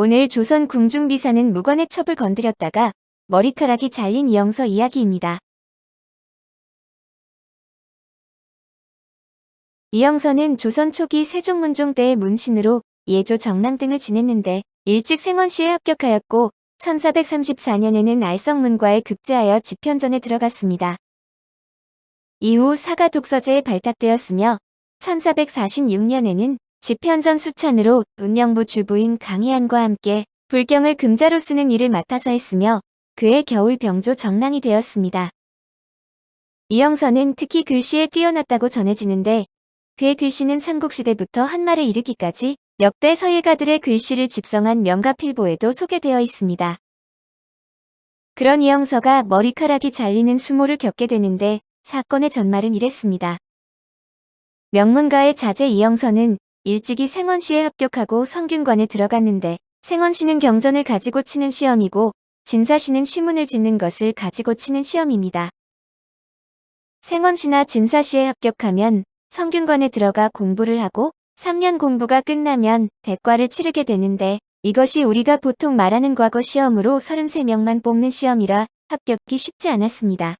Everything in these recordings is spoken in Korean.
오늘 조선 궁중비사는 무관의 첩을 건드렸다가 머리카락이 잘린 이영서 이야기입니다. 이영서는 조선 초기 세종문종 때의 문신으로 예조 정랑 등을 지냈는데 일찍 생원시에 합격하였고 1434년에는 알성문과에 급제하여 집현전에 들어갔습니다. 이후 사가 독서제에 발탁되었으며 1446년에는 집현전 수찬으로 운영부 주부인 강희안과 함께 불경을 금자로 쓰는 일을 맡아서 했으며 그해 겨울 병조 정랑이 되었습니다. 이영서는 특히 글씨에 뛰어났다고 전해지는데 그의 글씨는 삼국시대부터 한말에 이르기까지 역대 서예가들의 글씨를 집성한 명가필보에도 소개되어 있습니다. 그런 이영서가 머리카락이 잘리는 수모를 겪게 되는데 사건의 전말은 이랬습니다. 명문가의 자제 이영서는 일찍이 생원시에 합격하고 성균관에 들어갔는데 생원시는 경전을 가지고 치는 시험이고 진사시는 시문을 짓는 것을 가지고 치는 시험입니다. 생원시나 진사시에 합격하면 성균관에 들어가 공부를 하고 3년 공부가 끝나면 대과를 치르게 되는데 이것이 우리가 보통 말하는 과거 시험으로 33명만 뽑는 시험이라 합격이 쉽지 않았습니다.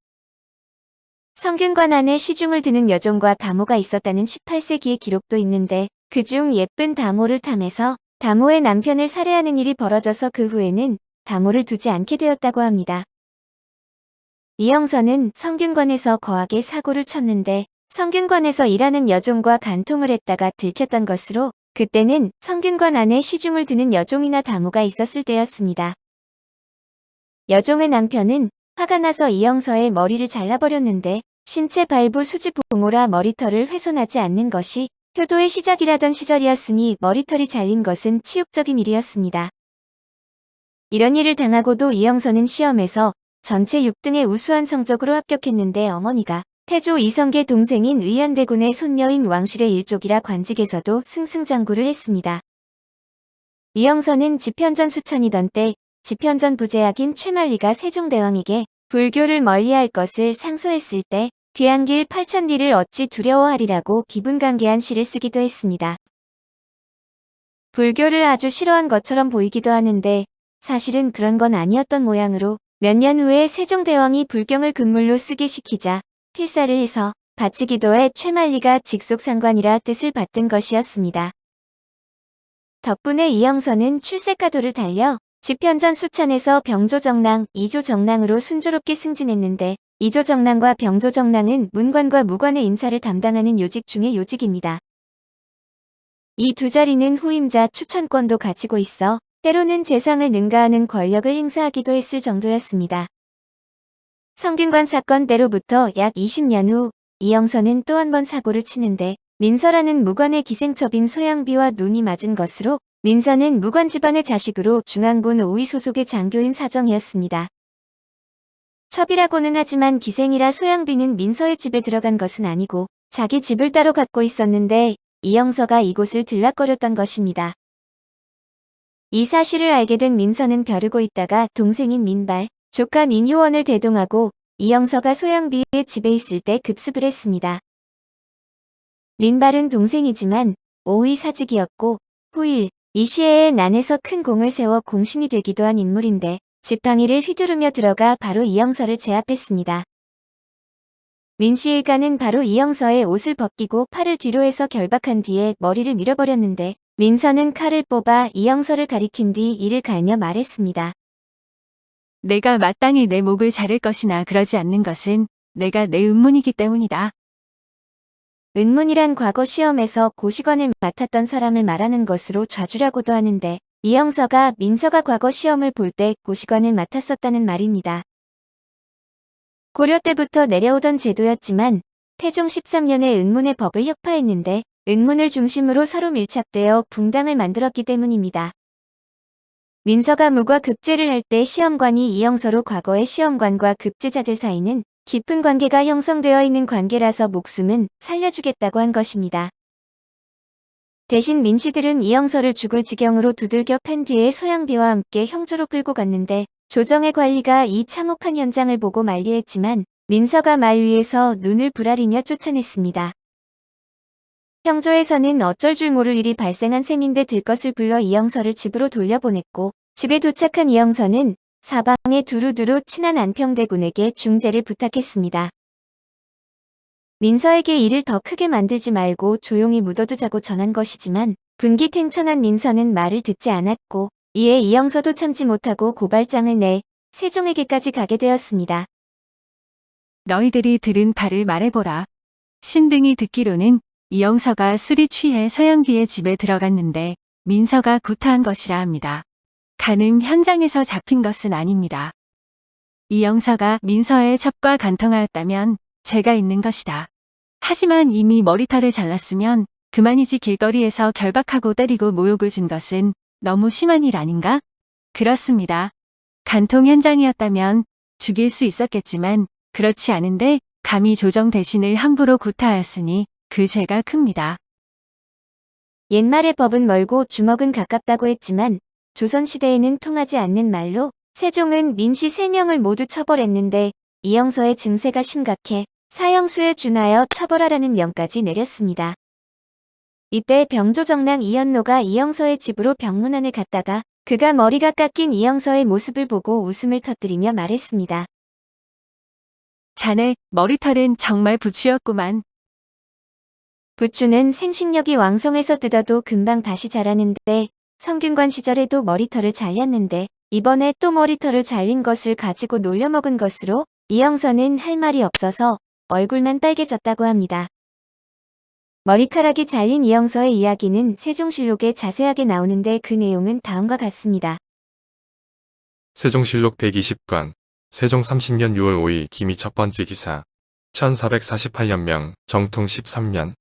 성균관 안에 시중을 드는 여종과 다모가 있었다는 18세기의 기록도 있는데 그중 예쁜 다모를 탐해서 다모의 남편을 살해하는 일이 벌어져서 그 후에는 다모를 두지 않게 되었다고 합니다. 이영서는 성균관에서 거하게 사고를 쳤는데 성균관에서 일하는 여종과 간통을 했다가 들켰던 것으로 그때는 성균관 안에 시중을 드는 여종이나 다모가 있었을 때였습니다. 여종의 남편은 화가 나서 이영서의 머리를 잘라버렸는데 신체 발부 수지 부모라 머리털을 훼손하지 않는 것이 효도의 시작이라던 시절이었으니 머리털이 잘린 것은 치욕적인 일이었습니다. 이런 일을 당하고도 이영서는 시험에서 전체 6등의 우수한 성적으로 합격했는데 어머니가 태조 이성계 동생인 의연대군의 손녀인 왕실의 일족이라 관직에서도 승승장구를 했습니다. 이영서는 집현전 수찬이던 때 집현전 부제학인 최만리가 세종대왕에게 불교를 멀리할 것을 상소했을 때 귀한 길 8,000리를 어찌 두려워하리라고 기분강개한 시를 쓰기도 했습니다. 불교를 아주 싫어한 것처럼 보이기도 하는데 사실은 그런 건 아니었던 모양으로 몇 년 후에 세종대왕이 불경을 금물로 쓰게 시키자 필사를 해서 바치기도에 최만리가 직속상관이라 뜻을 받든 것이었습니다. 덕분에 이영서는 출세가도를 달려 집현전 수찬에서 병조정랑, 이조정랑으로 순조롭게 승진했는데 이조정랑과 병조정랑은 문관과 무관의 인사를 담당하는 요직 중의 요직입니다. 이 두 자리는 후임자 추천권도 가지고 있어 때로는 재상을 능가하는 권력을 행사하기도 했을 정도였습니다. 성균관 사건 때로부터 약 20년 후 이영서는 또 한 번 사고를 치는데 민서라는 무관의 기생첩인 소양비와 눈이 맞은 것으로 민서는 무관 집안의 자식으로 중앙군 5위 소속의 장교인 사정이었습니다. 첩이라고는 하지만 기생이라 소양비는 민서의 집에 들어간 것은 아니고 자기 집을 따로 갖고 있었는데 이영서가 이곳을 들락거렸던 것입니다. 이 사실을 알게 된 민서는 벼르고 있다가 동생인 민발, 조카 민효원을 대동하고 이영서가 소양비의 집에 있을 때 급습을 했습니다. 민발은 동생이지만 5위 사직이었고 후일 이 시해에 난에서 큰 공을 세워 공신이 되기도 한 인물인데 지팡이를 휘두르며 들어가 바로 이영서를 제압했습니다. 민씨 일가는 바로 이영서의 옷을 벗기고 팔을 뒤로 해서 결박한 뒤에 머리를 밀어버렸는데 민서는 칼을 뽑아 이영서를 가리킨 뒤 이를 갈며 말했습니다. 내가 마땅히 내 목을 자를 것이나 그러지 않는 것은 내가 내 은문이기 때문이다. 은문이란 과거 시험에서 고시관을 맡았던 사람을 말하는 것으로 좌주라고도 하는데 이영서가 민서가 과거 시험을 볼 때 고시관을 맡았었다는 말입니다. 고려 때부터 내려오던 제도였지만 태종 13년에 은문의 법을 혁파했는데 은문을 중심으로 서로 밀착되어 붕당을 만들었기 때문입니다. 민서가 무과 급제를 할 때 시험관이 이영서로 과거의 시험관과 급제자들 사이는 깊은 관계가 형성되어 있는 관계라서 목숨은 살려주겠다고 한 것입니다. 대신 민씨들은 이영서를 죽을 지경으로 두들겨 팬 뒤에 소양비와 함께 형조로 끌고 갔는데 조정의 관리가 이 참혹한 현장을 보고 만류했지만 민서가 말 위에서 눈을 부라리며 쫓아냈습니다. 형조에서는 어쩔 줄 모를 일이 발생한 셈인데 들것을 불러 이영서를 집으로 돌려보냈고 집에 도착한 이영서는 사방에 두루두루 친한 안평대군에게 중재를 부탁했습니다. 민서에게 일을 더 크게 만들지 말고 조용히 묻어두자고 전한 것이지만 분기탱천한 민서는 말을 듣지 않았고 이에 이영서도 참지 못하고 고발장을 내 세종에게까지 가게 되었습니다. 너희들이 들은 바를 말해보라. 신등이 듣기로는 이영서가 술이 취해 서영비의 집에 들어갔는데 민서가 구타한 것이라 합니다. 간음 현장에서 잡힌 것은 아닙니다. 이영서가 민서의 첩과 간통하였다면 죄가 있는 것이다. 하지만 이미 머리털을 잘랐으면 그만이지 길거리에서 결박하고 때리고 모욕을 준 것은 너무 심한 일 아닌가? 그렇습니다. 간통 현장이었다면 죽일 수 있었겠지만 그렇지 않은데 감히 조정 대신을 함부로 구타하였으니 그 죄가 큽니다. 옛말의 법은 멀고 주먹은 가깝다고 했지만 조선시대에는 통하지 않는 말로 세종은 민씨 3명을 모두 처벌했는데 이영서의 증세가 심각해 사형수에 준하여 처벌하라는 명까지 내렸습니다. 이때 병조정랑 이연로가 이영서의 집으로 병문안을 갔다가 그가 머리가 깎인 이영서의 모습을 보고 웃음을 터뜨리며 말했습니다. 자네 머리털은 정말 부추였구만. 부추는 생식력이 왕성해서 뜯어도 금방 다시 자라는데 성균관 시절에도 머리털을 잘렸는데 이번에 또 머리털을 잘린 것을 가지고 놀려먹은 것으로 이영서는 할 말이 없어서 얼굴만 빨개졌다고 합니다. 머리카락이 잘린 이영서의 이야기는 세종실록에 자세하게 나오는데 그 내용은 다음과 같습니다. 세종실록 120권 세종 30년 6월 5일 기미 첫 번째 기사 1448년명 정통 13년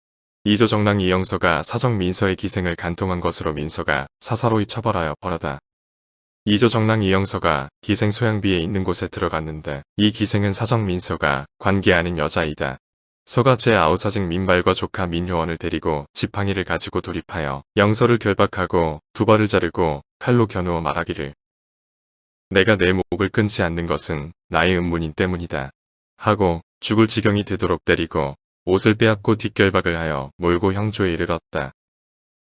이조정랑 이영서가 사정 민서의 기생을 간통한 것으로 민서가 사사로이 처벌하여 벌하다. 이조정랑 이영서가 기생 소양비에 있는 곳에 들어갔는데 이 기생은 사정 민서가 관계하는 여자이다. 서가 제9사직 민발과 조카 민효원을 데리고 지팡이를 가지고 돌입하여 영서를 결박하고 두 발을 자르고 칼로 겨누어 말하기를 내가 내 목을 끊지 않는 것은 나의 음문인 때문이다. 하고 죽을 지경이 되도록 때리고 옷을 빼앗고 뒷결박을 하여 몰고 형조에 이르렀다.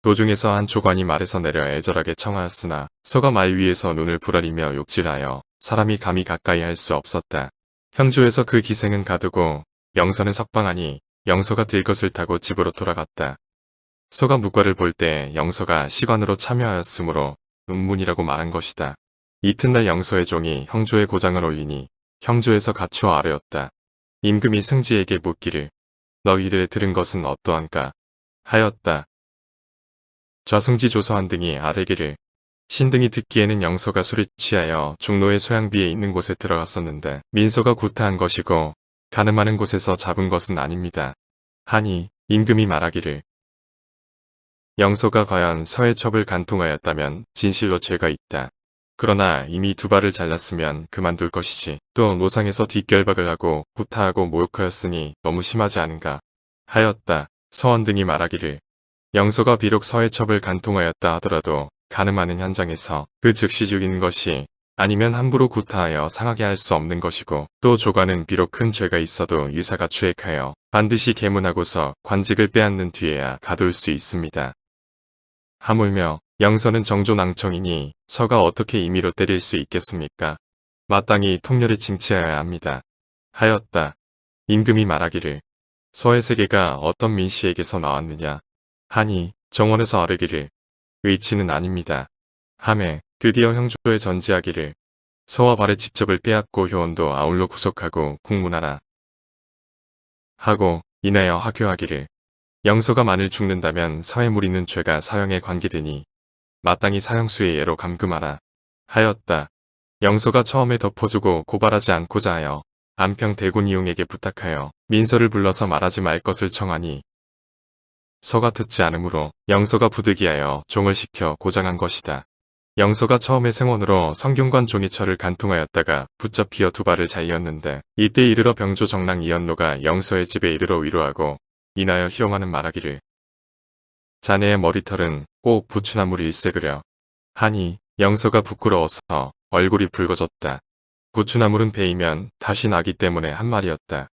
도중에서 한 조관이 말에서 내려 애절하게 청하였으나 서가 말 위에서 눈을 부라리며 욕질하여 사람이 감히 가까이 할 수 없었다. 형조에서 그 기생은 가두고 영서는 석방하니 영서가 들것을 타고 집으로 돌아갔다. 서가 묵과를 볼 때 영서가 시관으로 참여하였으므로 음문이라고 말한 것이다. 이튿날 영서의 종이 형조의 고장을 올리니 형조에서 갖추어 아뢰었다. 임금이 승지에게 묻기를 너희들의 들은 것은 어떠한가 하였다. 좌승지 조서한 등이 아뢰기를 신등이 듣기에는 영서가 술에 취하여 중로의 소양비에 있는 곳에 들어갔었는데 민서가 구타한 것이고 가늠하는 곳에서 잡은 것은 아닙니다. 하니 임금이 말하기를 영서가 과연 서의 첩을 간통하였다면 진실로 죄가 있다. 그러나 이미 두 발을 잘랐으면 그만둘 것이지 또 노상에서 뒷결박을 하고 구타하고 모욕하였으니 너무 심하지 않은가 하였다. 서원 등이 말하기를 영서가 비록 서의 첩을 간통하였다 하더라도 가늠하는 현장에서 그 즉시 죽이는 것이 아니면 함부로 구타하여 상하게 할 수 없는 것이고 또 조관은 비록 큰 죄가 있어도 유사가 추액하여 반드시 계문하고서 관직을 빼앗는 뒤에야 가둘 수 있습니다. 하물며 영서는 정조낭청이니 서가 어떻게 임의로 때릴 수 있겠습니까? 마땅히 통렬히 징치하여야 합니다. 하였다. 임금이 말하기를 서의 세계가 어떤 민씨에게서 나왔느냐 하니 정원에서 아뢰기를 의치는 아닙니다. 하매 드디어 형조에 전지하기를 서와 발의 직접을 빼앗고 효원도 아울러 구속하고 국문하라 하고 인하여 하교하기를 영서가 만일 죽는다면 서에 무리는 죄가 사형에 관계되니 마땅히 사형수의 예로 감금하라 하였다. 영서가 처음에 덮어주고 고발하지 않고자 하여 안평 대군 이용에게 부탁하여 민서를 불러서 말하지 말 것을 청하니 서가 듣지 않으므로 영서가 부득이하여 종을 시켜 고장한 것이다. 영서가 처음에 생원으로 성균관 종이철을 간통하였다가 붙잡히어 두 발을 잘렸는데 이때 이르러 병조 정랑 이연로가 영서의 집에 이르러 위로하고 인하여 희롱하는 말하기를 자네의 머리털은 꼭 부추나무를 일색으려 하니 영서가 부끄러워서 얼굴이 붉어졌다. 부추나물은 베이면 다시 나기 때문에 한 말이었다.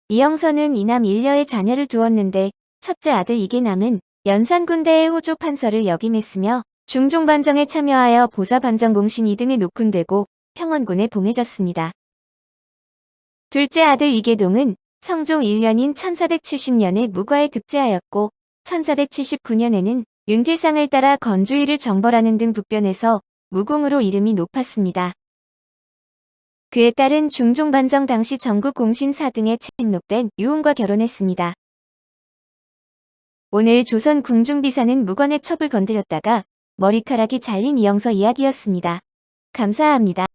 이영서는 이남 일녀의 자녀를 두었는데 첫째 아들 이계남은 연산군대의 호조 판서를 역임했으며 중종반정에 참여하여 보사반정공신 2등에 녹훈되고 평원군에 봉해졌습니다. 둘째 아들 이계동은 성종 1년인 1470년에 무과에 급제하였고 1479년에는 윤길상을 따라 건주의를 정벌하는 등 북변에서 무공으로 이름이 높았습니다. 그에 따른 중종반정 당시 전국 공신 4등에 책록된 유흥과 결혼했습니다. 오늘 조선 궁중비사는 무관의 첩을 건드렸다가 머리카락이 잘린 이영서 이야기였습니다. 감사합니다.